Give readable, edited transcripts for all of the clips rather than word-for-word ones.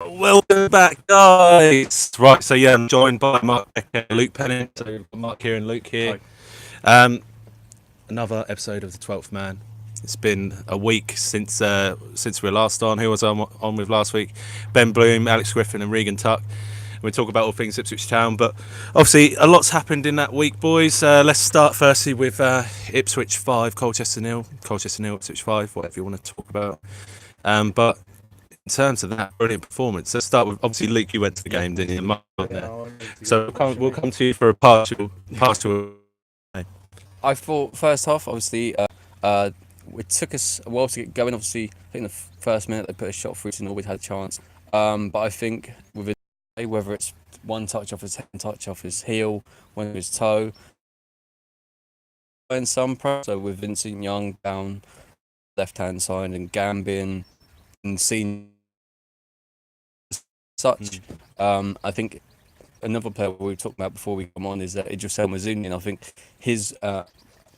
Welcome back, guys. Right, so yeah, I'm joined by Mark Becker, Luke Pennant. So Mark here and Luke here. Another episode of the 12th Man. It's been a week since we were last on. Who was on with last week? Ben Bloom, Alex Griffin, and Regan Tuck. We talk about all things Ipswich Town, but obviously a lot's happened in that week, boys. Let's start firstly with Ipswich 5, Colchester 0, Ipswich 5, whatever you want to talk about. But in terms of that brilliant performance, let's start with obviously Luke. You went to the game, didn't you? So we'll come to you for a partial. I thought first half, obviously, it took us a while to get going. Obviously, I think the first minute they put a shot through to Norwood, had a chance. But I think with it, whether it's one touch off his head, touch off his heel, one of his toe, and some so with Vincent Young down left hand side and Gambin and seen such. I think another player we talked about before we come on is Idrissel Mazuni, and I think his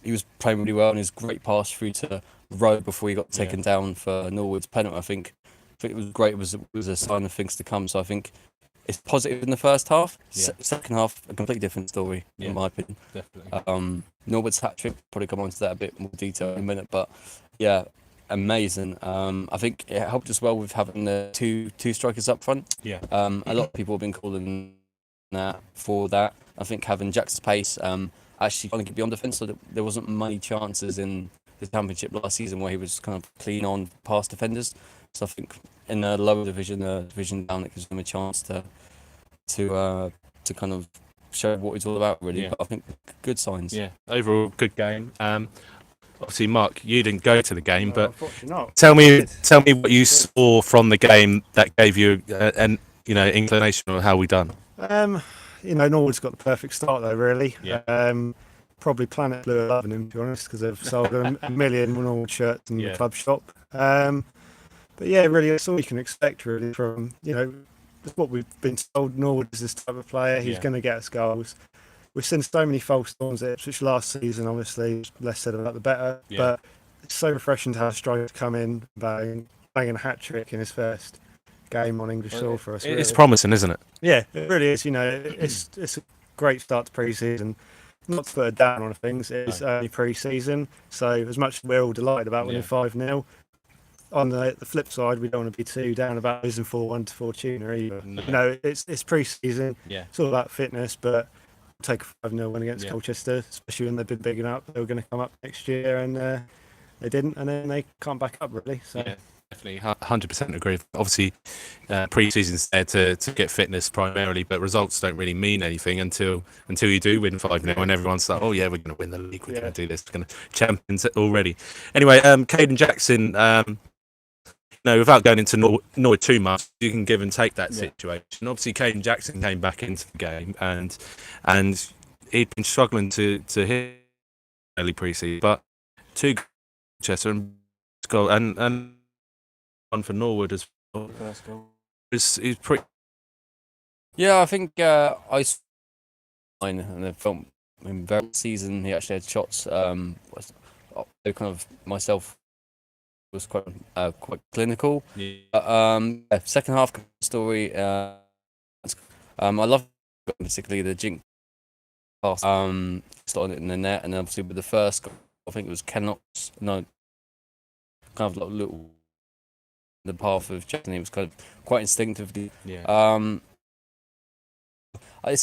he was playing really well, and his great pass through to Rowe before he got taken down for Norwood's penalty. I think it was great. It was a sign of things to come. So I think it's positive in the first half. Second half, a completely different story in my opinion. Definitely. Norwood's hat trick, probably come on to that a bit more detail in a minute, but yeah, amazing. I think it helped as well with having the two strikers up front. A lot of people have been calling that for that. I think having Jack's pace actually trying to get beyond defence, so that there wasn't many chances in the championship last season where he was kind of clean on past defenders. So I think in the lower division, the division down, it gives him a chance to kind of show what he's all about, really. But I think good signs. Yeah, overall good game. Obviously, Mark, you didn't go to the game, but not. tell me what you saw from the game that gave you an inclination of how we done. Norwood's got the perfect start though, really. Probably Planet Blue are loving him, to be honest, because they've sold a million Norwood shirts in the club shop. But yeah, really, that's all you can expect, really, from what we've been told. Norwood is this type of player. He's going to get us goals. We've seen so many false storms at Ipswich last season. Obviously, less said about the better. But it's so refreshing to have a striker come in, banging a hat trick in his first game on English soil for us. Really. It's promising, isn't it? Yeah, it really is. It's a great start to pre-season. Not to put it down on things, it's only pre-season. So as much as we're all delighted about winning 5-0, on the flip side, we don't want to be too down about losing 4-1 to Fortuna either. No. It's pre-season. It's all about fitness, but take a 5-0 win against Colchester, especially when they've been big enough. They were going to come up next year, and they didn't, and then they can't back up, really. So. Yeah. Definitely, 100% agree. Obviously, pre-season's there to get fitness primarily, but results don't really mean anything until you do win 5-0, and everyone's like, oh yeah, we're going to win the league, we're going to do this, we're going to champions it already. Anyway, Caden Jackson, without going into Norwood too much, you can give and take that situation. Obviously, Caden Jackson came back into the game, and he'd been struggling to hit early pre-season, but two Chester and goal and one for Norwood as well. He's pretty. Yeah, I think I saw and the film in very season he actually had shots. Kind of myself was quite clinical. Second half story. I love particularly the jink pass. Starting it in the net, and obviously with the first goal, I think it was Kennock's. No, kind of like little. The path of Jackson, it was kind of quite instinctively. It's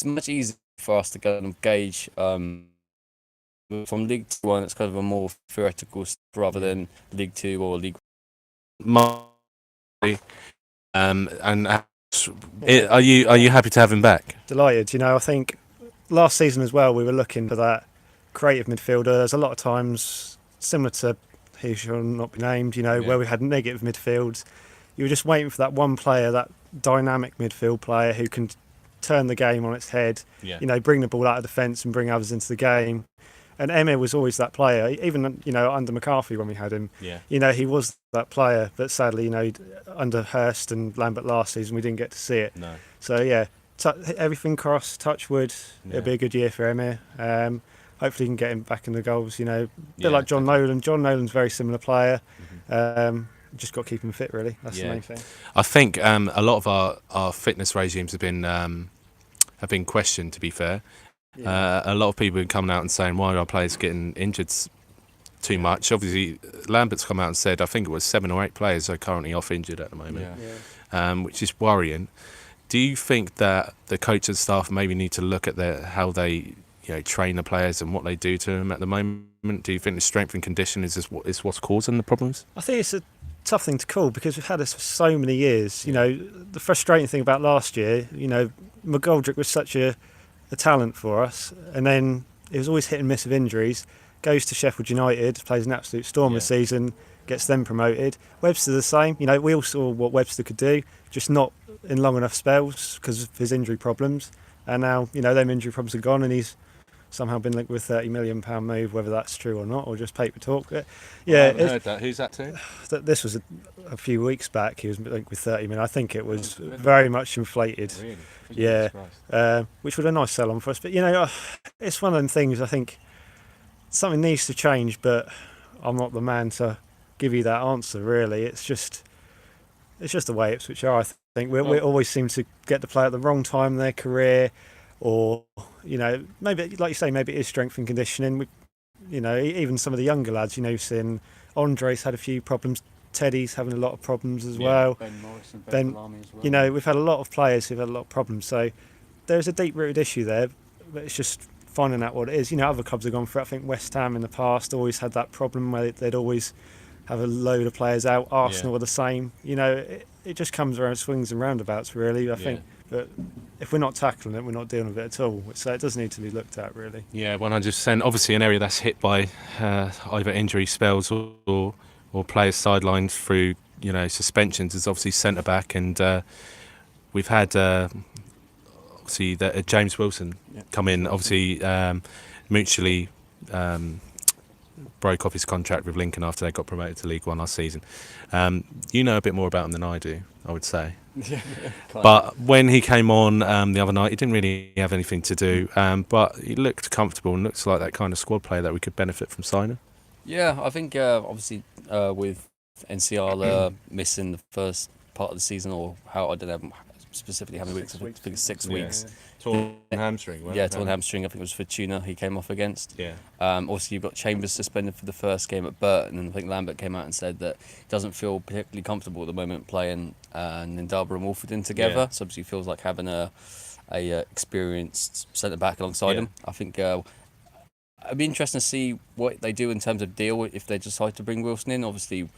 much easier for us to go and gauge from League 2 1. It's kind of a more theoretical stuff rather than League 2 or League. Are you happy to have him back? Delighted. I think last season as well we were looking for that creative midfielder. There's a lot of times similar to who shall not be named, where we had negative midfields. You were just waiting for that one player, that dynamic midfield player who can turn the game on its head, bring the ball out of defence and bring others into the game. And Emma was always that player, even, under McCarthy when we had him. He was that player, but sadly, under Hurst and Lambert last season, we didn't get to see it. No. So, everything crossed, touch wood, it'll be a good year for Emma. Hopefully, he can get him back in the goals. A bit like John Nolan. John Nolan's a very similar player. just got to keep him fit. Really, that's the main thing. I think a lot of our fitness regimes have been questioned. To be fair, a lot of people have been coming out and saying why are our players getting injured too much. Obviously, Lambert's come out and said I think it was 7 or 8 players are currently off injured at the moment, which is worrying. Do you think that the coach and staff maybe need to look at how they train the players and what they do to them at the moment? Do you think the strength and condition is what's causing the problems? I think it's a tough thing to call because we've had this for so many years. The frustrating thing about last year, McGoldrick was such a talent for us, and then it was always hit and miss of injuries. Goes to Sheffield United, plays an absolute storm this season, gets them promoted. Webster the same. We all saw what Webster could do, just not in long enough spells because of his injury problems. And now, them injury problems are gone, and he's somehow been linked with £30 million move, whether that's true or not, or just paper talk. But, I haven't heard that. Who's that to? This was a few weeks back. He was linked with 30 million. I think it was very much inflated. Really? Which was a nice sell on for us. But it's one of them things. I think something needs to change, but I'm not the man to give you that answer. Really, it's just the way Ipswich are. I think we always seem to get the player at the wrong time in their career, or maybe like you say, maybe it is strength and conditioning. Even some of the younger lads, you've seen Andre's had a few problems. Teddy's having a lot of problems as well. Ben Morris and Ben Bellamy as well. We've had a lot of players who've had a lot of problems. So there's a deep-rooted issue there, but it's just finding out what it is. Other clubs have gone for it. I think West Ham in the past always had that problem where they'd always have a load of players out. Arsenal are the same. It just comes around swings and roundabouts, really, I think. But if we're not tackling it, we're not dealing with it at all. So it does need to be looked at, really. Yeah, 100%. Obviously, an area that's hit by either injury spells or players sidelined through suspensions is obviously centre back, and we've had obviously James Wilson come in. Obviously, mutually broke off his contract with Lincoln after they got promoted to League One last season. You know a bit more about him than I do, I would say. But when he came on the other night, he didn't really have anything to do, but he looked comfortable and looks like that kind of squad player that we could benefit from signing. Yeah, I think obviously with NCR missing the first part of the season, or I don't know specifically how many weeks. I think it's 6 weeks. Torn hamstring. Torn hamstring. I think it was Fortuna he came off against. Yeah. Also, you've got Chambers suspended for the first game at Burton, and I think Lambert came out and said that he doesn't feel particularly comfortable at the moment playing Nindaba and Wolford in together. Yeah. So obviously he feels like having a experienced centre back alongside him. I think it'd be interesting to see what they do in terms of deal if they decide to bring Wilson in. Obviously,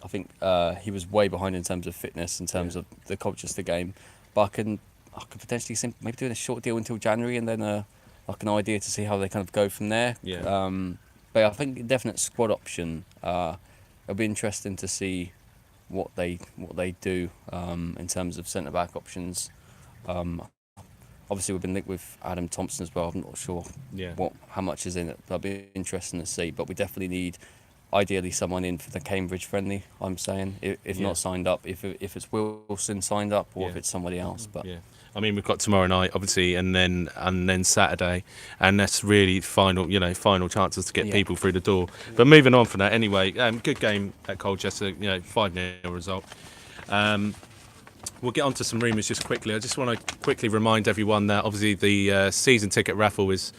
I think he was way behind in terms of fitness, in terms of the Colchester game. But I could potentially see maybe doing a short deal until January, and then like an idea to see how they kind of go from there. Yeah. But I think a definite squad option. It'll be interesting to see what they do in terms of centre back options. Obviously, we've been linked with Adam Thompson as well. I'm not sure how much is in it. That'll be interesting to see. But we definitely need, ideally, someone in for the Cambridge friendly. I'm saying, if not signed up, if it's Wilson signed up, or if it's somebody else. But I mean, we've got tomorrow night, obviously, and then Saturday, and that's really final chances to get people through the door. But moving on from that, anyway, good game at Colchester, 5-0 result. We'll get on to some rumours just quickly. I just want to quickly remind everyone that obviously the season ticket raffle is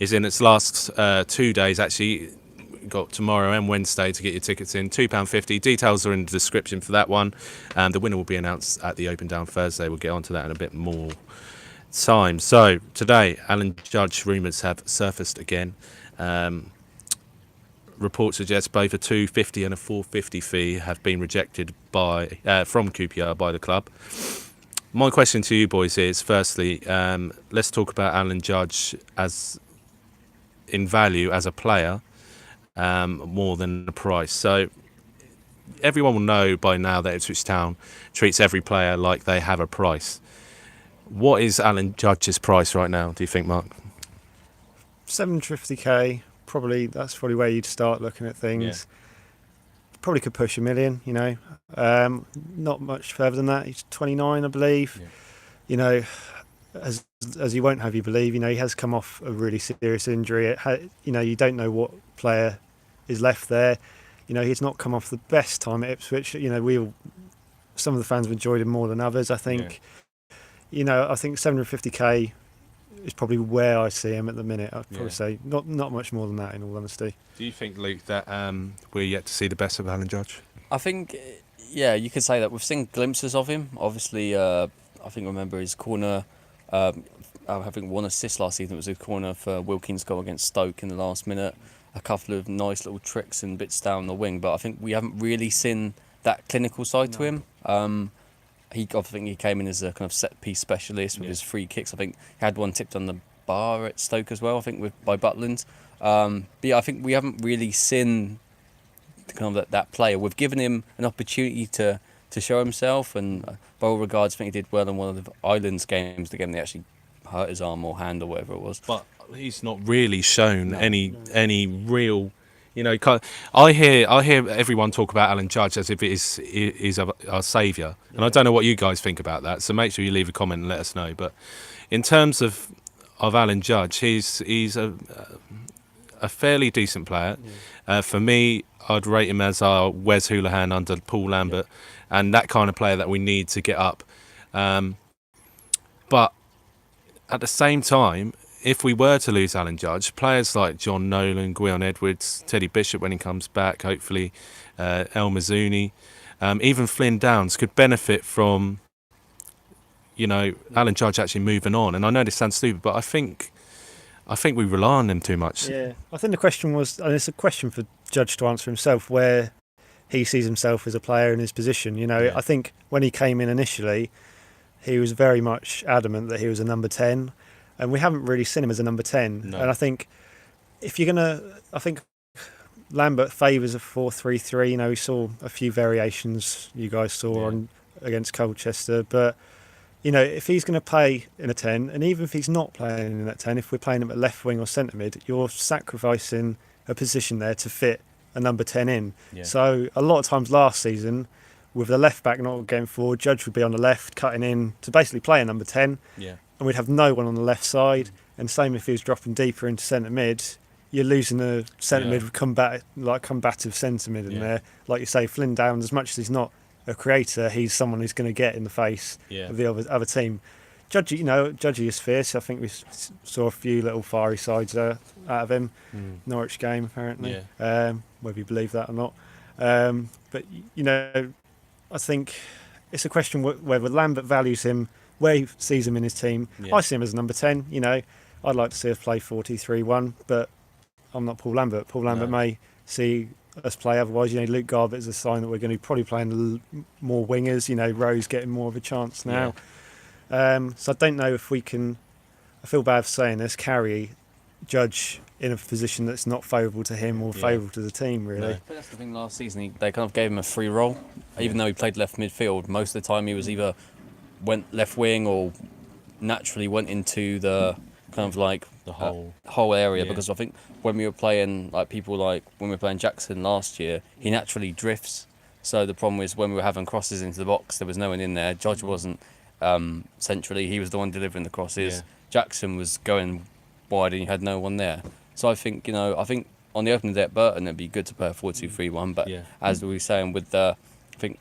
in its last 2 days. Actually, we've got tomorrow and Wednesday to get your tickets in. £2.50. Details are in the description for that one. The winner will be announced at the Open Down Thursday. We'll get on to that in a bit more time. So today, Alan Judge rumours have surfaced again. Reports suggest both a £250 and a £450 fee have been rejected from QPR by the club. My question to you boys is, firstly, let's talk about Alan Judge as in value as a player, more than the price. So everyone will know by now that Ipswich Town treats every player like they have a price. What is Alan Judge's price right now, do you think, Mark? 750k. That's probably where you'd start looking at things. Probably could push £1 million, not much further than that. He's 29, I believe. As you won't have you believe, he has come off a really serious injury. You don't know what player is left there. he's not come off the best time at Ipswich. Some of the fans have enjoyed him more than others. I think, I think 750k is probably where I see him at the minute. I'd probably say not much more than that, in all honesty. Do you think, Luke, that we're yet to see the best of Alan Judge? I think, you could say that. We've seen glimpses of him. Obviously, I remember his corner. Having one assist last season, it was his corner for Wilkins' goal against Stoke in the last minute. A couple of nice little tricks and bits down the wing, but I think we haven't really seen that clinical side to him. I think he came in as a kind of set piece specialist with his free kicks. I think he had one tipped on the bar at Stoke as well, I think, by Butland. But I think we haven't really seen kind of that player. We've given him an opportunity to show himself, and by all regards, I think he did well in one of the Islands games, the game they actually hurt his arm or hand or whatever it was. But he's not really shown any real. I hear everyone talk about Alan Judge as if it is our saviour, and I don't know what you guys think about that. So make sure you leave a comment and let us know. But in terms of Alan Judge, he's a fairly decent player. For me, I'd rate him as our Wes Hoolahan under Paul Lambert, and that kind of player that we need to get up. But at the same time, if we were to lose Alan Judge, players like John Nolan, Gwion Edwards, Teddy Bishop when he comes back, hopefully, El Mazzuni, even Flynn Downs could benefit from, Alan Judge actually moving on. And I know this sounds stupid, but I think we rely on him too much. Yeah, I think the question was, and it's a question for Judge to answer himself, where he sees himself as a player in his position. I think when he came in initially, he was very much adamant that he was a number 10. And we haven't really seen him as a number 10. No. And I think I think Lambert favours a 4-3-3. We saw a few variations you guys saw against Colchester. But, if he's going to play in a 10, and even if he's not playing in that 10, if we're playing him at left wing or centre mid, you're sacrificing a position there to fit a number 10 in. Yeah. So a lot of times last season, with the left back not going forward, Judge would be on the left, cutting in to basically play a number 10. Yeah. And we'd have no one on the left side. And same if he was dropping deeper into centre mid, you're losing the centre mid with combative centre mid in there. Like you say, Flynn Downs, as much as he's not a creator, he's someone who's going to get in the face of the other team. Judgy is fierce. I think we saw a few little fiery sides out of him. Norwich game, apparently. Whether you believe that or not. But I think it's a question whether Lambert values him, where he sees him in his team. I see him as number 10. I'd like to see us play 4-2-3-1, but I'm not Paul Lambert. Paul Lambert may see us play otherwise. Luke Garbutt is a sign that we're going to be probably playing more wingers. Rowe's getting more of a chance now. So I don't know if we can, I feel bad for saying this, carry Judge in a position that's not favourable to him or favourable to the team, really. No. But that's the thing, last season they kind of gave him a free role. Even though he played left midfield, most of the time he was either went left wing or naturally went into the kind of like the whole area, because I think when we were playing when we were playing Jackson last year, he naturally drifts. So the problem is when we were having crosses into the box, there was no one in there. Judge wasn't centrally, he was the one delivering the crosses. Jackson was going wide and you had no one there. So I think on the opening day at Burton it'd be good to play a 4-2-3-1, but as we were saying, with the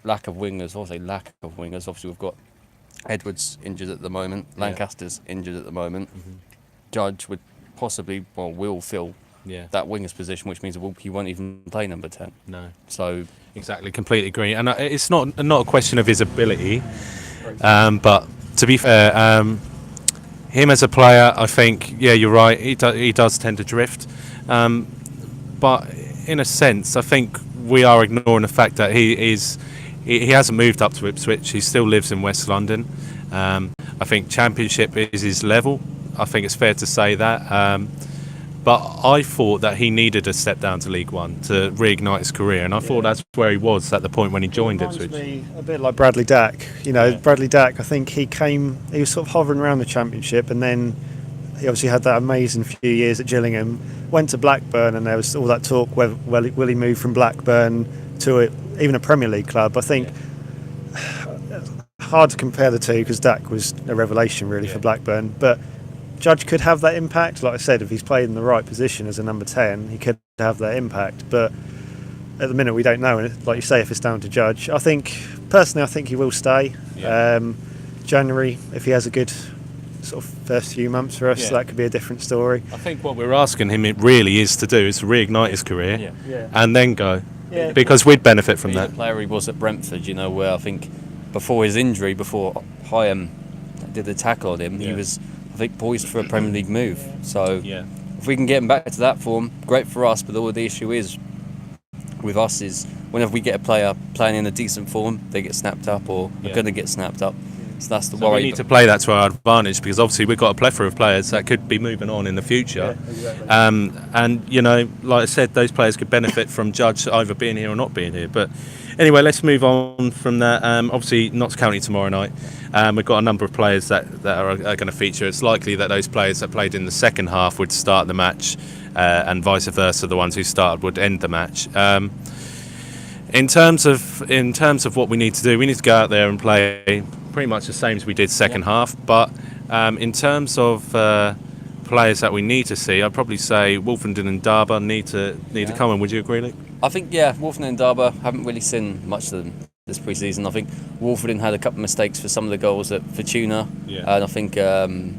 lack of wingers, obviously we've got Edwards injured at the moment, Lancaster's injured at the moment. Judge would possibly, will fill that winger's position, which means he won't even play number 10. No. So exactly, completely agree. And it's not a question of his ability, but to be fair, him as a player, I think, you're right, he does tend to drift. But in a sense, I think we are ignoring the fact that he hasn't moved up to Ipswich. He still lives in West London. I think Championship is his level. I think it's fair to say that. But I thought that he needed a step down to League One to reignite his career, and I thought that's where he was at the point when he joined Ipswich. Me a bit like Bradley Dack. Bradley Dack, I think he was sort of hovering around the Championship, and then he obviously had that amazing few years at Gillingham, went to Blackburn, and there was all that talk, will he move from Blackburn to even a Premier League club? I think hard to compare the two because Dack was a revelation really for Blackburn, but Judge could have that impact. Like I said, if he's played in the right position as a number 10, he could have that impact. But at the minute we don't know. And like you say, if it's down to Judge, I think he will stay. January, if he has a good sort of first few months for us, that could be a different story. I think what we're asking him it really is to do is to reignite his career and then go, because we'd benefit from that. The player he was at Brentford, where I think before his injury, before Hyam did the tackle on him, he was, I think, poised for a Premier League move. So if we can get him back to that form, great for us. But all the issue is with us is whenever we get a player playing in a decent form, they get snapped up or are going to get snapped up. So that's the worry. We need to play that to our advantage, because obviously we've got a plethora of players that could be moving on in the future. And like I said, those players could benefit from Judge either being here or not being here. But anyway, let's move on from that. Obviously, Notts County tomorrow night. We've got a number of players that are going to feature. It's likely that those players that played in the second half would start the match, and vice versa, the ones who started would end the match. In terms of what we need to do, we need to go out there and play pretty much the same as we did second half. But in terms of players that we need to see, I'd probably say Wolfenden and Darber need to come in. Would you agree, Luke? I think Wolfenden and Darber haven't really seen much of them this pre-season. I think Wolfenden had a couple of mistakes for some of the goals at Fortuna, and I think the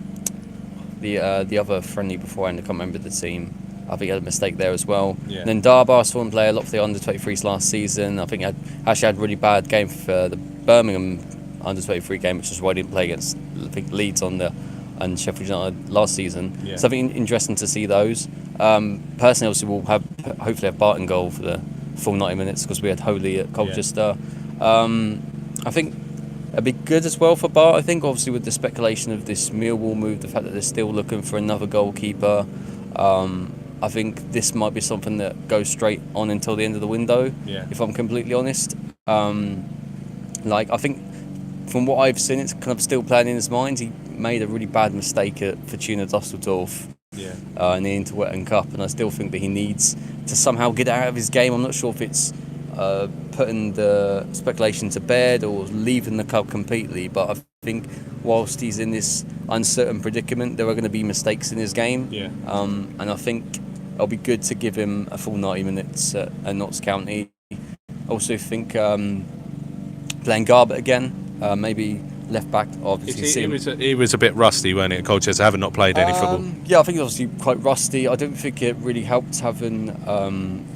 other friendly beforehand, I can't remember the team, I think he had a mistake there as well. And then Darbar, I saw him play a lot for the under-23s last season. I think he actually had a really bad game for the Birmingham under-23 game, which is why he didn't play against, I think, Leeds and Sheffield United last season. So I think interesting to see those. Personally, obviously, we'll hopefully have Barton goal for the full 90 minutes, because we had Holy at Colchester. I think it'd be good as well for Bart, I think, obviously with the speculation of this Millwall move, the fact that they're still looking for another goalkeeper. I think this might be something that goes straight on until the end of the window, if I'm completely honest. I think from what I've seen, it's kind of still playing in his mind. He made a really bad mistake at Fortuna Düsseldorf in the Interwetten Cup, and I still think that he needs to somehow get out of his game. I'm not sure if it's putting the speculation to bed or leaving the club completely, but I think whilst he's in this uncertain predicament, there are going to be mistakes in his game, and I think it'll be good to give him a full 90 minutes at Notts County. I also think playing Garbutt again, maybe left back, obviously. He was a bit rusty, weren't he, at Colchester, having not played any football? Yeah, I think he was obviously quite rusty. I don't think it really helped having,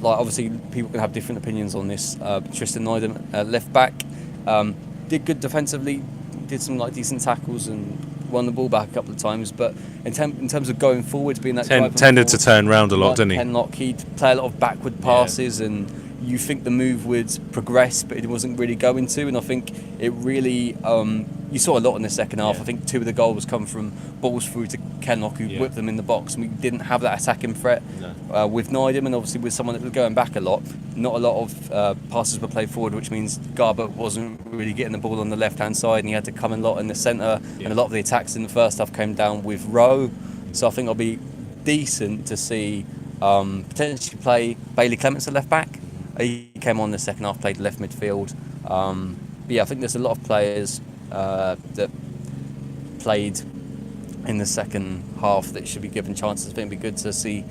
obviously people can have different opinions on this. Tristan Neidham at left back did good defensively, did some decent tackles and won the ball back a couple of times. But in terms of going forward, being that tended to turn round a lot, didn't he? Penlock, he'd play a lot of backward passes, and you think the move would progress, but it wasn't really going to. And I think it really, you saw a lot in the second half. I think 2 of the goals come from balls through to Kenlock, who whipped them in the box, and we didn't have that attacking threat with Neidham, and obviously with someone that was going back a lot. Not a lot of passes were played forward, which means Garbutt wasn't really getting the ball on the left-hand side, and he had to come in a lot in the centre, and a lot of the attacks in the first half came down with Rowe. So I think it'll be decent to see potentially play Bailey Clements at left-back. He came on in the second half, played left midfield. But I think there's a lot of players that played in the second half that should be given chances. I think it'd be good to see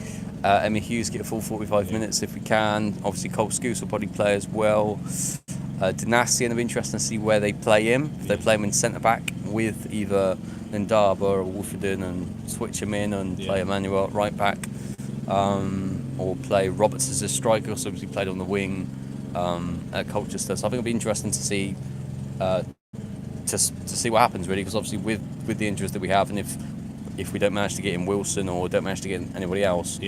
Emma Hughes get a full 45 minutes if we can. Obviously, Cole Scouse will probably play as well. Dynasty, and it'll be interesting to see where they play him. If they play him in centre-back with either Ndaba or Wolfenden and switch him in and play Emmanuel at right-back. Or play Roberts as a striker, so obviously played on the wing at Colchester. So I think it'll be interesting to see to see what happens, really, because obviously with the injuries that we have, and if we don't manage to get in Wilson or don't manage to get in anybody else,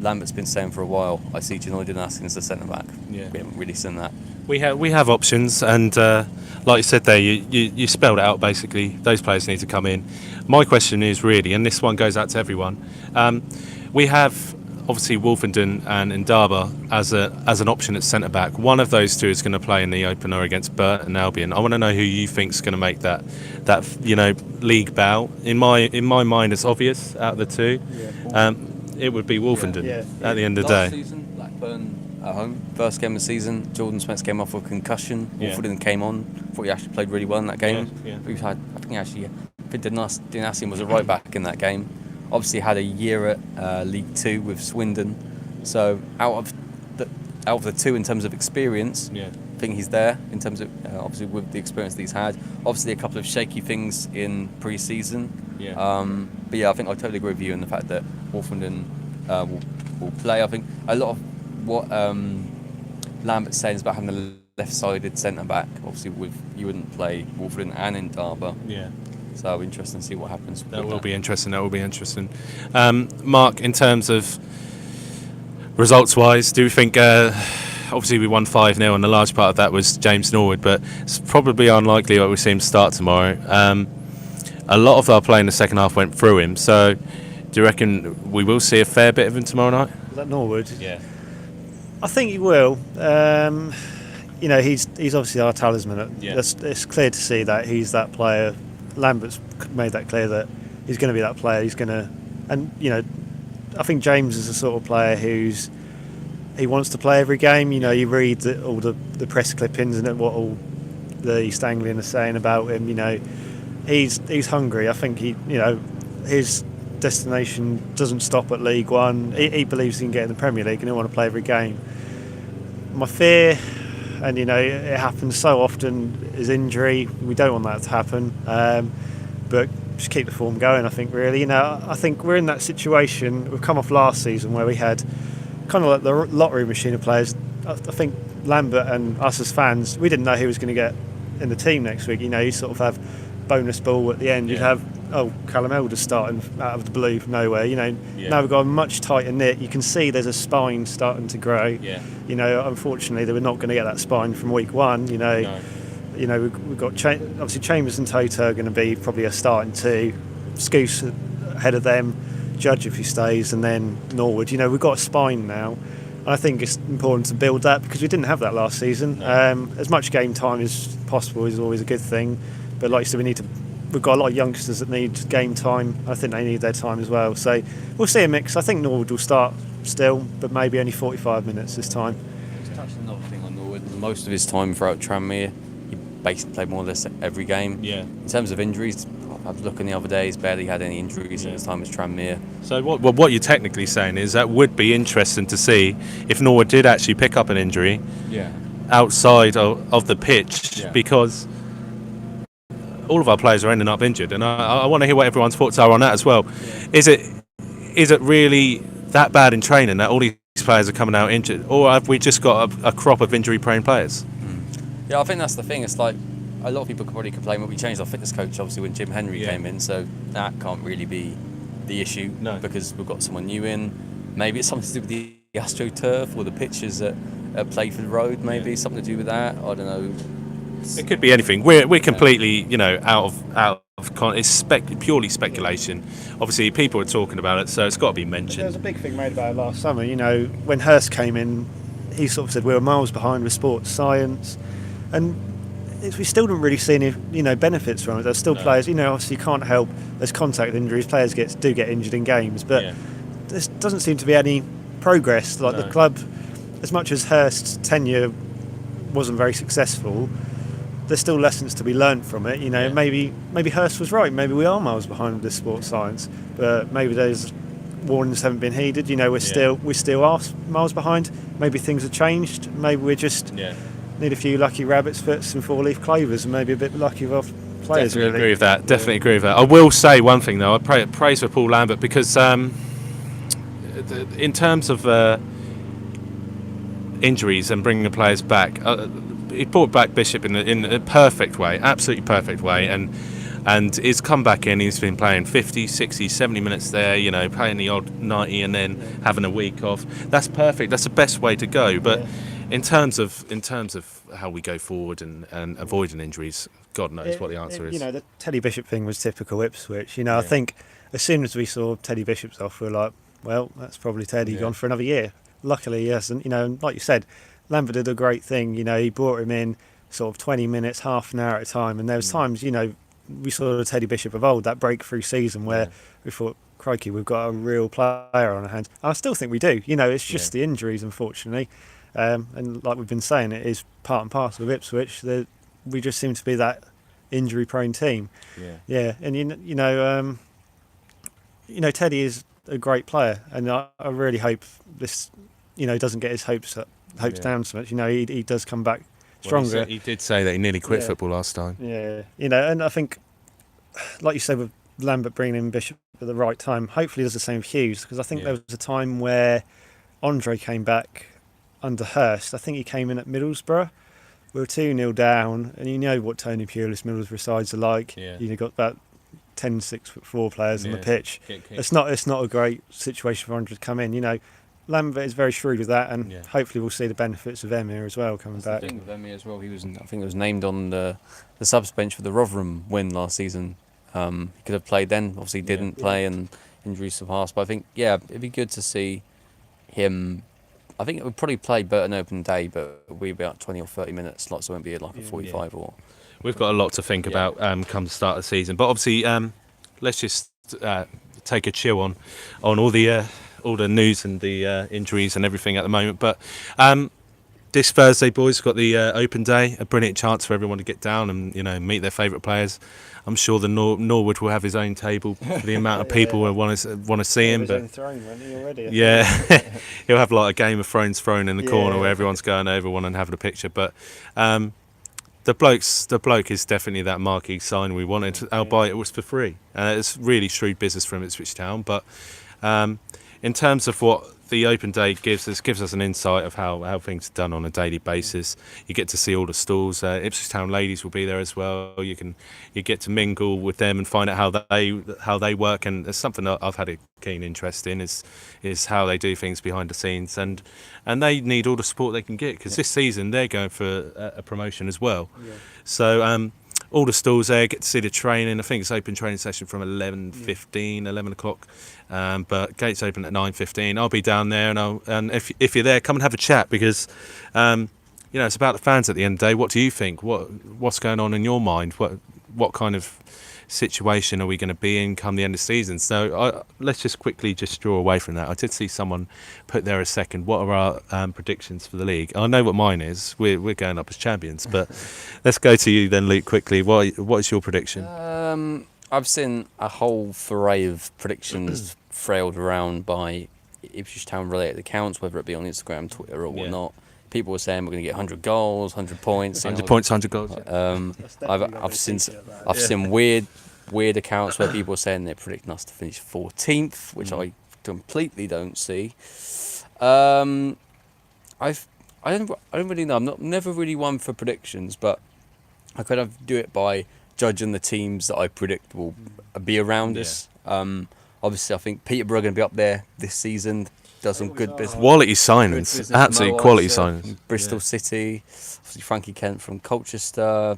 Lambert's been saying for a while, I see Janoy Dynasty as the centre back. We haven't really seen that. We have options, and like you said there, you spelled it out basically. Those players need to come in. My question is really, and this one goes out to everyone. We have obviously Wolfenden and Ndaba as an option at centre back. One of those two is going to play in the opener against Burton Albion. I want to know who you think is going to make that league bow. In my mind, it's obvious out of the two. It would be Wolfenden at the end of the day. Last season, Blackburn at home, first game of the season. Jordan Smith came off with a concussion. Wolfenden came on. Thought he actually played really well in that game. I think Dynasty was a right back in that game. Obviously had a year at League 2 with Swindon. So out of out of the two in terms of experience. Yeah. I think he's there in terms of obviously with the experience that he's had. Obviously, a couple of shaky things in pre-season. Yeah. But yeah, I think I totally agree with you in the fact that Wolfenden will play. I think a lot of what Lambert's saying is about having a left-sided centre back. Obviously, you wouldn't play Wolfenden and Indaba. Yeah. So interesting to see what happens. That will be interesting. Mark, in terms of results-wise, do you think? Obviously, we won 5-0, and a large part of that was James Norwood, but it's probably unlikely that we see him start tomorrow. A lot of our play in the second half went through him. So, do you reckon we will see a fair bit of him tomorrow night? Is that Norwood? Yeah. I think he will. He's obviously our talisman. Yeah. It's clear to see that he's that player. Lambert's made that clear that he's going to be that player. He's going to, and I think James is the sort of player he wants to play every game. You read all the press clippings and what all the East Anglian are saying about him. He's hungry. I think his destination doesn't stop at League One. He believes he can get in the Premier League and he'll want to play every game. My fear, and it happens so often, is injury. We don't want that to happen, but just keep the form going. I think really, I think we're in that situation. We've come off last season where we had kind of like the lottery machine of players. I think Lambert and us as fans, we didn't know who was going to get in the team next week. You sort of have bonus ball at the end. You'd have Callum Elder starting out of the blue from nowhere. Now we've got a much tighter knit. You can see there's a spine starting to grow. Yeah. Unfortunately, they were not going to get that spine from week one. We've got obviously Chambers and Toto are going to be probably a starting two. Scouse ahead of them. Judge if he stays, and then Norwood. We've got a spine now. And I think it's important to build that because we didn't have that last season. No. As much game time as possible is always a good thing, but like you said, we've got a lot of youngsters that need game time. I think they need their time as well. So we'll see a mix. I think Norwood will start still, but maybe only 45 minutes this time. Just touching another thing on Norwood. Most of his time throughout Tranmere, he basically played more or less every game. Yeah. In terms of injuries, I was looking the other day, he's barely had any injuries in his time as Tranmere. So what you're technically saying is that would be interesting to see if Norwood did actually pick up an injury outside of the pitch, because all of our players are ending up injured, and I want to hear what everyone's thoughts are on that as well. Is it really that bad in training that all these players are coming out injured, or have we just got a crop of injury-prone players? Yeah, I think that's the thing. It's like a lot of people could probably complain, but we changed our fitness coach obviously when Jim Henry came in, so that can't really be the issue because we've got someone new in. Maybe it's something to do with the AstroTurf or the pitches at Playford Road. Maybe something to do with that. I don't know. It could be anything. We're completely out of it's purely speculation. Obviously, people are talking about it, so it's got to be mentioned. There was a big thing made about it last summer. When Hurst came in, he sort of said we were miles behind with sports science, and we still didn't really see any benefits from it. There's still players. Obviously you can't help. There's contact injuries. Players do get injured in games, but there doesn't seem to be any progress. Like the club, as much as Hurst's tenure wasn't very successful, there's still lessons to be learnt from it. Maybe Hurst was right. Maybe we are miles behind with this sports science, but maybe those warnings haven't been heeded. We still are miles behind. Maybe things have changed. Maybe we're just need a few lucky rabbits, foots, and four-leaf clovers, and maybe a bit lucky with our players. Definitely agree with that. Definitely agree with that. I will say one thing though. I praise for Paul Lambert because in terms of injuries and bringing the players back. He brought back Bishop in a perfect way, absolutely perfect way, and he's come back in. He's been playing 50, 60, 70 minutes there, playing the odd 90 and then having a week off. That's perfect. That's the best way to go. But in terms of how we go forward and avoiding injuries, God knows what the answer is. The Teddy Bishop thing was typical Ipswich. I think as soon as we saw Teddy Bishop's off, we were like, well, that's probably Teddy gone for another year. Luckily, yes, and like you said, Lambert did a great thing. He brought him in sort of 20 minutes, half an hour at a time, and there was times, we saw the Teddy Bishop of old, that breakthrough season where we thought, crikey, we've got a real player on our hands. And I still think we do. It's just the injuries, unfortunately. And like we've been saying, it is part and parcel of Ipswich. We just seem to be that injury-prone team. And Teddy is a great player, and I really hope this, doesn't get his hopes up hopes down so much. He does come back stronger. Well, he did say that he nearly quit football last time. Yeah, and I think, like you said, with Lambert bringing in Bishop at the right time, hopefully does the same with Hughes, because I think there was a time where Andre came back under Hurst. I think he came in at Middlesbrough. We were 2-0 down, and you know what Tony Pulis Middlesbrough sides are like. Yeah. You've got about 10 6'4" players on the pitch. It's not a great situation for Andre to come in. Lambert is very shrewd with that, and hopefully we'll see the benefits of Emir as well coming back. I think with Emir as well, I think he was named on the subs bench for the Rotherham win last season. He could have played then, obviously didn't play, and injuries have passed. But I think, it'd be good to see him. I think it would probably play Burton open day, but it'll be about 20 or 30 minutes slots. So it won't be like a 45 or. We've got a lot to think about come the start of the season, but obviously let's just take a chill on all the news and the injuries and everything at the moment. But this Thursday, boys, got the open day, a brilliant chance for everyone to get down and meet their favourite players. I'm sure the Norwood will have his own table for the amount of people who want to see him. But he'll have like a Game of Thrones thrown in the corner where everyone's going over one and having a picture. But the bloke is definitely that marquee sign we wanted. Albeit it was for free. It's really shrewd business from Ipswich Town. But in terms of what the open day gives us an insight of how things are done on a daily basis. You get to see all the stalls. Ipswich Town ladies will be there as well. You get to mingle with them and find out how they work. And it's something that I've had a keen interest in is how they do things behind the scenes. And they need all the support they can get, because this season they're going for a promotion as well. Yeah. So all the stalls there, get to see the training. I think it's open training session from 11:15, 11 o'clock. But gates open at 9:15. I'll be down there, and if you're there, come and have a chat, because it's about the fans at the end of the day. What do you think? What's going on in your mind? What kind of situation are we going to be in come the end of the season? So let's just quickly draw away from that. I did see someone put there a second. What are our predictions for the league? I know what mine is. We're going up as champions, but let's go to you then, Luke, quickly. What is your prediction? I've seen a whole array of predictions trailed around by Ipswich Town related accounts, whether it be on Instagram, Twitter, or whatnot. People were saying we're going to get 100 goals, 100 points. 100 points, 100 goals. I've seen weird accounts where people are saying they're predicting us to finish 14th, which I completely don't see. I don't really know. I'm never really one for predictions, but I kind of do it by judging the teams that I predict will be around us. Obviously, I think Peterborough are going to be up there this season. Does some good business. Quality signings, absolutely quality signings. Bristol City, obviously Frankie Kent from Colchester.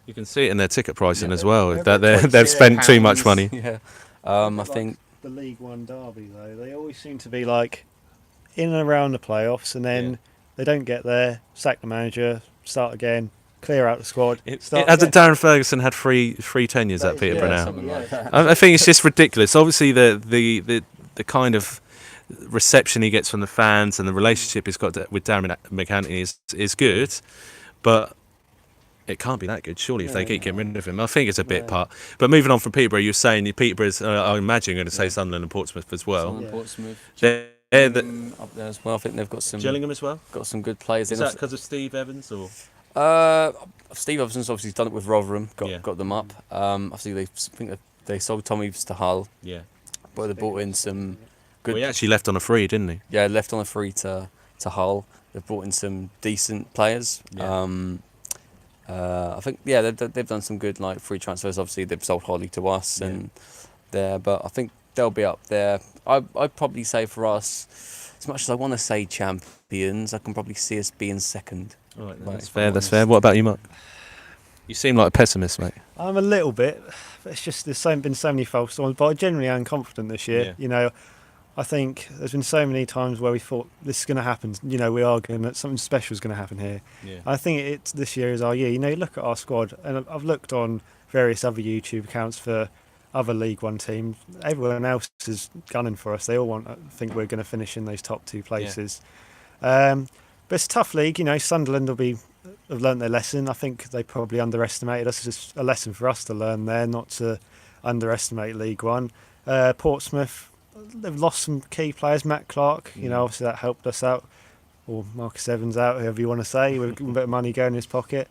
You can see it in their ticket pricing as well. That they've spent too much money. Yeah, I think the League One derby though, they always seem to be like in and around the playoffs, and then they don't get there. Sack the manager, start again. Clear out the squad. Hasn't Darren Ferguson had three tenures at Peterborough now? Like that. I think it's just ridiculous. Obviously, the kind of reception he gets from the fans and the relationship he's got with Darren McAntony is good, but it can't be that good, surely, if they keep getting rid of him. I think it's a bit part. But moving on from Peterborough, you're saying Peterborough's, I imagine you're going to say Sunderland and Portsmouth as well. Sunderland, Portsmouth. They're Up there as well. I think they've got some. Gillingham as well? Got some good players. Is that because of Steve Evans or? Steve Evans obviously done it with Rotherham, got them up. Obviously they sold Tom Eaves to Hull. Yeah. But they brought in some good. Well, he actually left on a free, didn't he? Yeah, left on a free to Hull. They've brought in some decent players. Yeah. I think they've done some good free transfers. Obviously they've sold Holly to us and there, but I think they'll be up there. I'd probably say for us, as much as I want to say champions, I can probably see us being second. All right, that's fair. That's fair. What about you, Mark? You seem like a pessimist, mate. I'm a little bit. It's just there's been so many false starts, but I generally am confident this year. Yeah. I think there's been so many times where we thought this is going to happen. We are going to something special is going to happen here. Yeah. I think this year is our year. You look at our squad, and I've looked on various other YouTube accounts for other League One teams. Everyone else is gunning for us. They all think we're going to finish in those top two places. Yeah. But it's a tough league. Sunderland have learnt their lesson. I think they probably underestimated us. It's just a lesson for us to learn there, not to underestimate League One. Portsmouth, they've lost some key players. Matt Clark, obviously that helped us out. or Marcus Evans out, whoever you want to say, with a bit of money going in his pocket.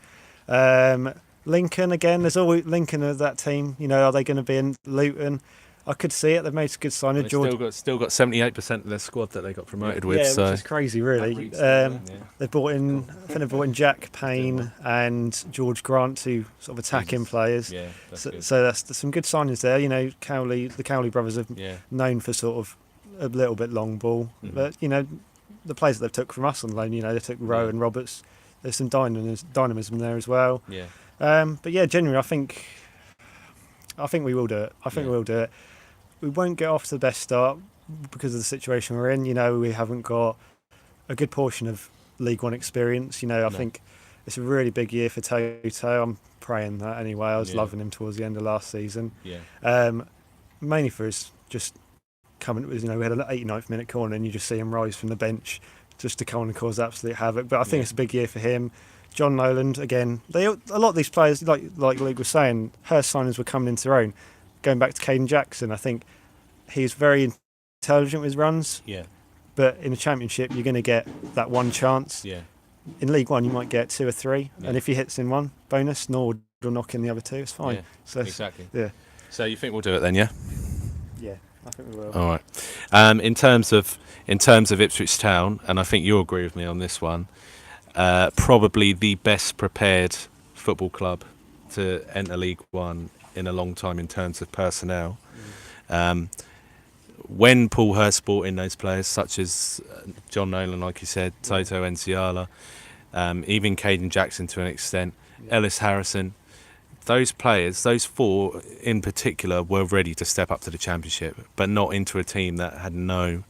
Lincoln again. There's always Lincoln of that team. Are they going to be in Luton? I could see it. They've made a good signing. Still got 78% of their squad that they got promoted with. Yeah, so. which is crazy, really. They've brought in. I think they've brought in Jack Payne and George Grant, two sort of attacking players. Yeah, so that's some good signings there. The Cowley brothers are known for sort of a little bit long ball, but the players that they've took from us on loan. They took Rowe and Roberts. There's some dynamism there as well. Yeah. But yeah, generally, I think we will do it. We will do it. We won't get off to the best start because of the situation we're in. We haven't got a good portion of League One experience. I think it's a really big year for Toto. I'm praying that anyway. I was loving him towards the end of last season. Yeah. Mainly for his just coming. We had an 89th minute corner, and you just see him rise from the bench just to come and cause absolute havoc. But I think it's a big year for him. John Noland again. A lot of these players, like Luke was saying, her signings were coming into their own. Going back to Caden Jackson, I think he's very intelligent with his runs. Yeah. But in the Championship, you're going to get that one chance. Yeah. In League One, you might get 2 or 3, yeah. and if he hits in one, bonus. Norwood will knock in the other 2. It's fine. Yeah, so exactly. Yeah. So you think we'll do it then? Yeah. Yeah, I think we will. All right. In terms of Ipswich Town, and I think you'll agree with me on this one. Probably the best prepared football club to enter League One in a long time in terms of personnel. When Paul Hurst brought in those players such as John Nolan, like you said, Toto Nsiala, even Caden Jackson to an extent, Ellis Harrison, those players, those 4 in particular, were ready to step up to the Championship, but not into a team that had no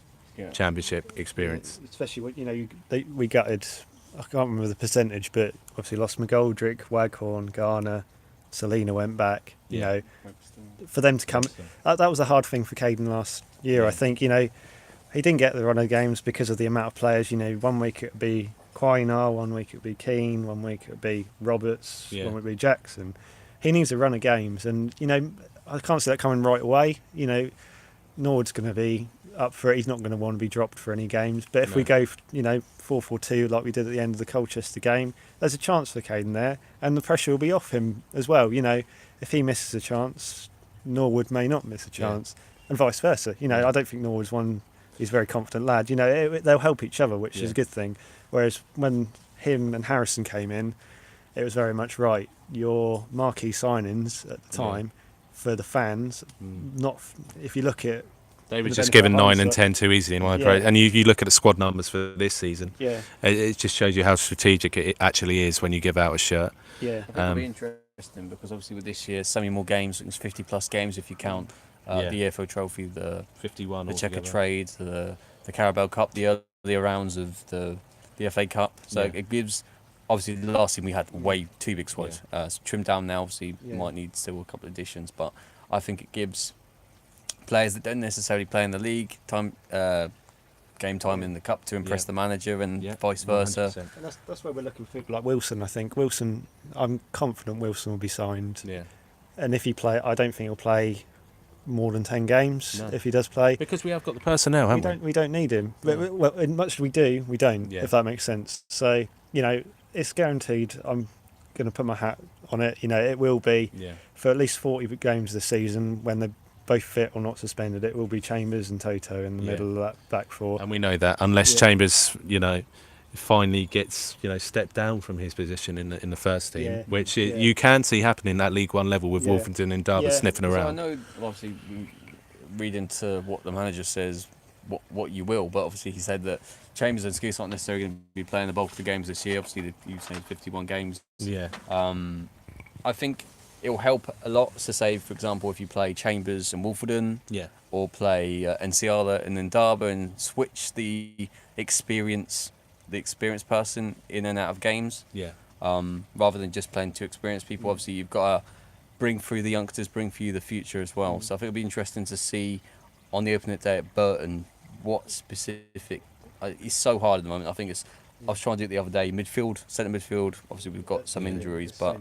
Championship experience. Especially when we gutted. I can't remember the percentage, but obviously lost McGoldrick, Waghorn, Garner, Selina went back. For them to come, that was a hard thing for Caden last year. I think he didn't get the run of games because of the amount of players. 1 week it would be Quinar, 1 week it would be Keane, 1 week it would be Roberts, 1 week it would be Jackson. He needs a run of games, and I can't see that coming right away. Norwood's going to be up for it. He's not going to want to be dropped for any games. But if we go, 4-4-2 like we did at the end of the Colchester game, there's a chance for Caden there, and the pressure will be off him as well. If he misses a chance, Norwood may not miss a chance, and vice versa. I don't think Norwood's one. He's a very confident lad. They'll help each other, which is a good thing. Whereas when him and Harrison came in, it was very much right. Your marquee signings at the time for the fans, not if you look at. They were just given 9 and 10 too easy in my opinion. And you look at the squad numbers for this season. Yeah. It just shows you how strategic it actually is when you give out a shirt. Yeah. I think it'll be interesting because obviously with this year, so many more games. It's 50+ games if you count the EFL Trophy, the 51, the Checker Trade, the Carabao Cup, the earlier rounds of the FA Cup. So it gives. Obviously, the last season we had way too big squads. So trimmed down now. Obviously, might need still a couple of additions, but I think it gives players that don't necessarily play in the league game time in the cup to impress the manager, and vice versa. 100%. And that's where we're looking for people like Wilson. I think Wilson. I'm confident Wilson will be signed. Yeah. And if he play, I don't think he'll play more than 10 games. If he does play, because we have got the personnel, haven't we? We don't need him. No. Well, as much as we do, we don't. If that makes sense. So it's guaranteed. I'm going to put my hat on it. It will be for at least 40 games this season when they're both fit or not suspended. It will be Chambers and Toto in the middle of that back 4. And we know that unless Chambers, finally gets stepped down from his position in the first team, which you can see happening at League One level with Wolverhampton and Derby sniffing around. So I know, obviously, read into what the manager says, what you will, but obviously he said that Chambers and Skuse aren't necessarily going to be playing the bulk of the games this year. Obviously, you've said 51 games. Yeah. I think it will help a lot to say, for example, if you play Chambers and Wolfenden, or play Nsiala and then Derby and switch the experienced person in and out of games. Rather than just playing 2 experienced people. Obviously, you've got to bring through the youngsters, bring through the future as well. So I think it'll be interesting to see on the opening day at Burton what specific. It's so hard at the moment. I think it's. I was trying to do it the other day. Centre midfield. Obviously, we've got some injuries, but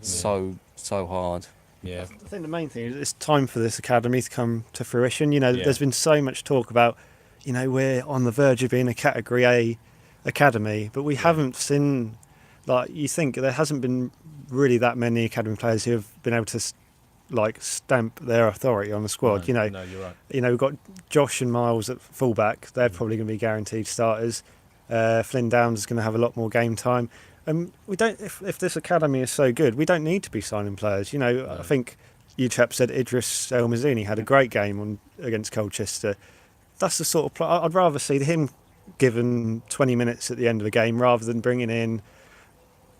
so hard. Yeah. I think the main thing is it's time for this academy to come to fruition. There's been so much talk about, we're on the verge of being a Category A academy, but we haven't seen, like, you think there hasn't been really that many academy players who have been able to like stamp their authority on the squad. No, you're right. We've got Josh and Miles at fullback. They're probably going to be guaranteed starters. Flynn Downs is going to have a lot more game time. And we don't. If this academy is so good, we don't need to be signing players. I think you chaps said Idris El Mazzini had a great game against Colchester. That's the sort of player I'd rather see him given 20 minutes at the end of the game rather than bringing in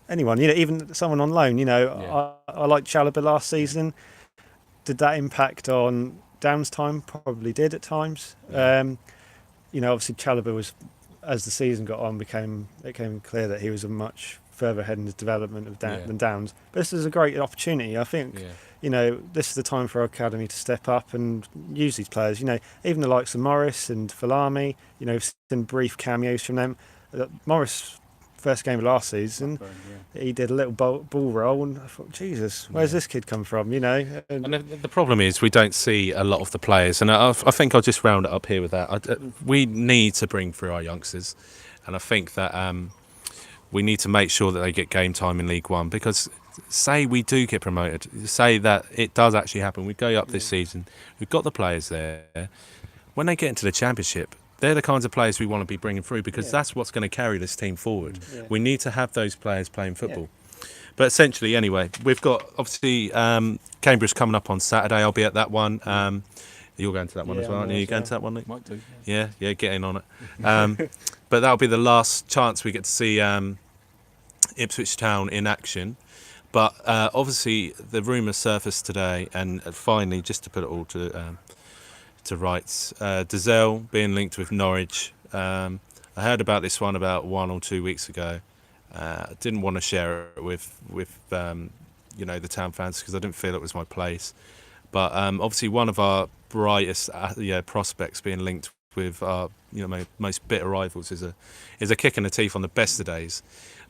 anyone. Even someone on loan. I liked Chalobah last season. Did that impact on Downs' time? Probably did at times. Obviously Chalobah was, as the season got on, it became clear that he was a much further ahead in his development than Downs. But this is a great opportunity. I think, this is the time for our academy to step up and use these players. Even the likes of Morris and Falami, we've seen brief cameos from them. Morris, first game of last season, he did a little ball roll, and I thought, Jesus, where's this kid come from? And the problem is we don't see a lot of the players, and I think I'll just round it up here with that. We need to bring through our youngsters, and I think that we need to make sure that they get game time in League One, because say we do get promoted, say that it does actually happen, we go up this season, we've got the players there. When they get into the Championship, they're the kinds of players we want to be bringing through, because that's what's going to carry this team forward. We need to have those players playing football. But essentially, anyway, we've got obviously Cambridge coming up on Saturday. I'll be at that one. You're going to that one as well, aren't you? You going to that one, Luke? Might do. Yeah, get in on it. But that'll be the last chance we get to see Ipswich Town in action. But obviously, the rumours surfaced today, and finally, just to put it all to rights, Dozzell being linked with Norwich. I heard about this one about 1 or 2 weeks ago. Didn't want to share it with the Town fans, because I didn't feel it was my place. But obviously, one of our brightest prospects being linked with our most bitter rivals is a kick in the teeth on the best of days.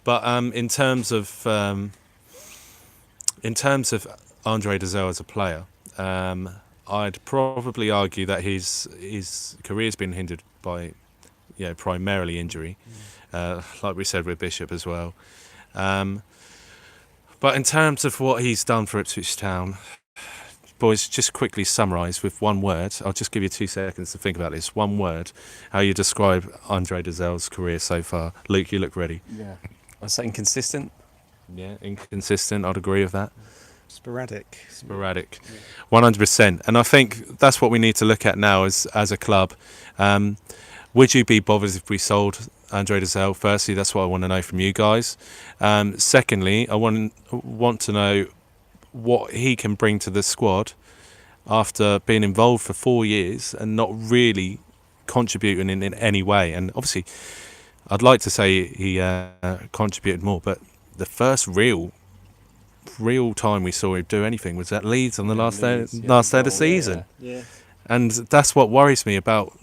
But in terms of Andre Dozzell as a player, I'd probably argue that his career's been hindered by primarily injury, like we said with Bishop as well. But in terms of what he's done for Ipswich Town, boys, just quickly summarise with one word. I'll just give you 2 seconds to think about this. One word, how you describe Andre Dozzell's career so far. Luke, you look ready. Yeah. I was saying inconsistent. Yeah, inconsistent. I'd agree with that. Sporadic. 100%. And I think that's what we need to look at now as a club. Would you be bothered if we sold Andre Dozzell? Firstly, that's what I want to know from you guys. Secondly, I want to know what he can bring to the squad after being involved for 4 years and not really contributing in any way. And obviously, I'd like to say he contributed more, but the first real time we saw him do anything was at Leeds on the last day of the season. And that's what worries me about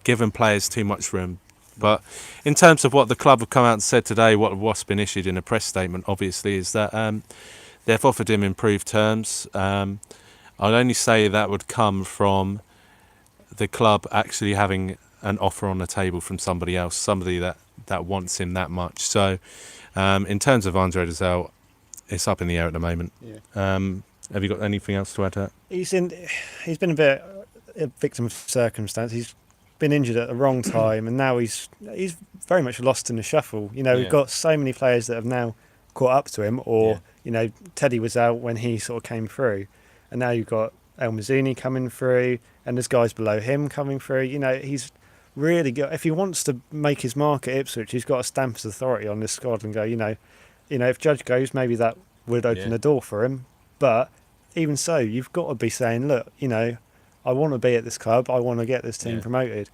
giving players too much room. But in terms of what the club have come out and said today, what's been issued in a press statement, obviously, is that they've offered him improved terms. I'd only say that would come from the club actually having an offer on the table from somebody else, somebody that wants him that much. So in terms of Andre Dozzell, it's up in the air at the moment. Have you got anything else to add to that? He's been a bit a victim of circumstance. He's been injured at the wrong time, and now he's very much lost in the shuffle. We've got so many players that have now caught up to him, or Teddy was out when he sort of came through, and now you've got El Mazzini coming through, and there's guys below him coming through. He's really got, if he wants to make his mark at Ipswich, he's got to stamp his authority on this squad and go, if Judge goes, maybe that would open the door for him. But even so, you've got to be saying, look, I want to be at this club, I want to get this team promoted.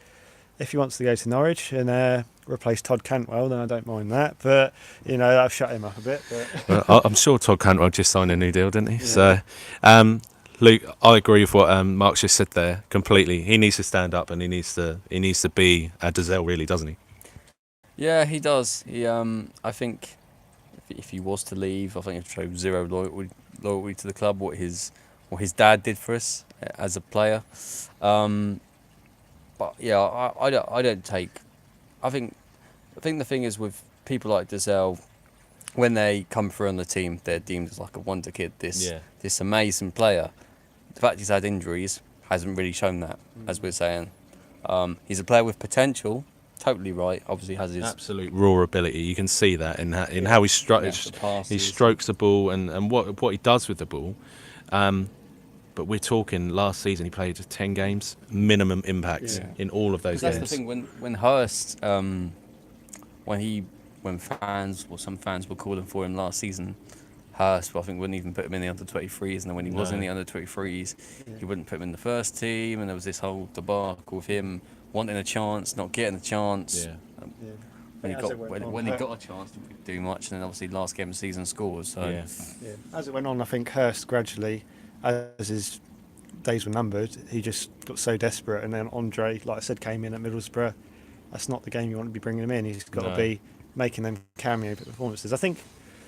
If he wants to go to Norwich and replace Todd Cantwell, then I don't mind that. But, I've shut him up a bit. But. Well, I'm sure Todd Cantwell just signed a new deal, didn't he? So, Luke, I agree with what Mark's just said there completely. He needs to stand up, and he needs to be a Dozzell, really, doesn't he? Yeah, he does. I think if he was to leave, I think he'd show zero loyalty to the club. What his dad did for us as a player. But yeah, I don't take. I think I think the thing is with people like Dozzell, when they come through on the team, they're deemed as like a wonder kid. This amazing player. The fact he's had injuries hasn't really shown that, as we're saying. He's a player with potential. Totally right. Obviously has his absolute raw ability. You can see that in how he strokes the ball and what he does with the ball. But we're talking last season he played 10 games, minimum impact in all of those games. That's the thing. When Hurst, when fans or some fans were calling for him last season, Hurst, I think, wouldn't even put him in the under-23s, and then when he was in the under-23s, he wouldn't put him in the first team, and there was this whole debacle with him wanting a chance, not getting a chance. When he got a chance, he didn't do much, and then obviously last game of the season scores. So as it went on, I think Hurst gradually, as his days were numbered, he just got so desperate, and then Andre, like I said, came in at Middlesbrough. That's not the game you want to be bringing him in. He's got to be making them cameo performances. I think.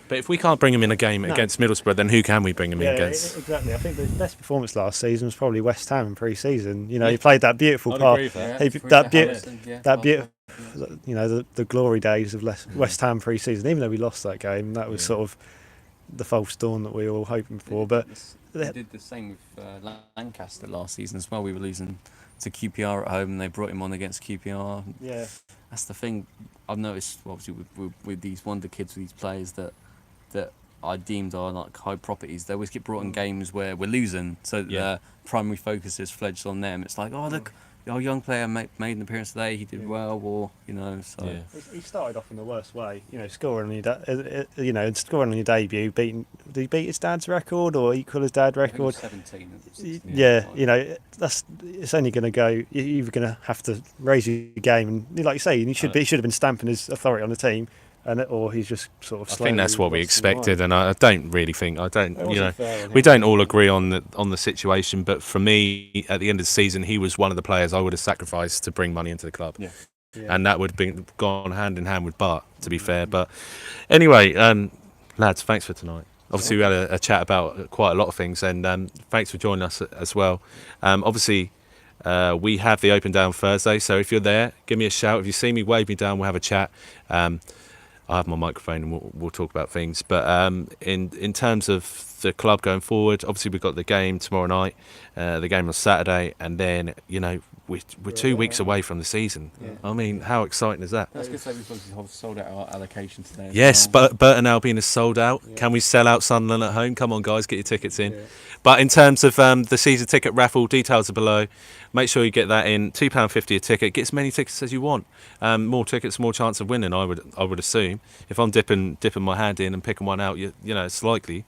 But if we can't bring him in a game against Middlesbrough, then who can we bring him in against? Exactly. I think the best performance last season was probably West Ham in pre-season. You know, he played that beautiful part. That beautiful, you know, the glory days of West Ham pre-season. Even though we lost that game, that was sort of the false dawn that we were all hoping for. But they did the same with Lancaster last season as well. We were losing to QPR at home, and they brought him on against QPR. Yeah, that's the thing I've noticed. Obviously, with these wonder kids, with these players that I deemed are like high properties, they always get brought in games where we're losing, so their primary focus is fledged on them. It's like, oh look, our young player made an appearance today, he did well, or you know. So he started off in the worst way, you know, scoring on your debut, did he beat his dad's record or equal his dad's record? 17. You know, it's only going to go. You're either going to have to raise your game, and like you say, he should have been stamping his authority on the team. Or he's just sort of. I think that's what we expected, and I don't really think we don't all agree on the situation. But for me, at the end of the season, he was one of the players I would have sacrificed to bring money into the club, and that would have been gone hand in hand with Bart, to be fair. But anyway, lads, thanks for tonight. Obviously, we had a chat about quite a lot of things, and thanks for joining us as well. Obviously. We have the open down Thursday, so if you're there, give me a shout. If you see me, wave me down. We'll have a chat. I have my microphone and we'll talk about things. But in terms of the club going forward, obviously we've got the game tomorrow night, the game on Saturday, and then we're 2 weeks away from the season. I mean, how exciting is that? That's good. So we've sold out our allocation today. Yes, but Burton Albion is sold out. Can we sell out Sunderland at home? Come on, guys, get your tickets in. But in terms of the season ticket raffle, details are below. Make sure you get that in. £2.50 a ticket. Get as many tickets as you want. More tickets, more chance of winning. I would assume. If I'm dipping my hand in and picking one out, you know it's likely.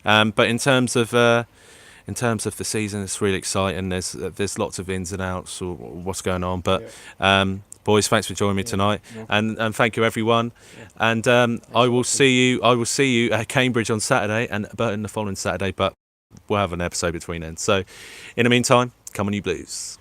But in terms of the season, it's really exciting. There's lots of ins and outs or what's going on. But boys, thanks for joining me tonight, and thank you everyone. And I will see you at Cambridge on Saturday and Burton the following Saturday. But we'll have an episode between then. So, in the meantime, come on, you Blues.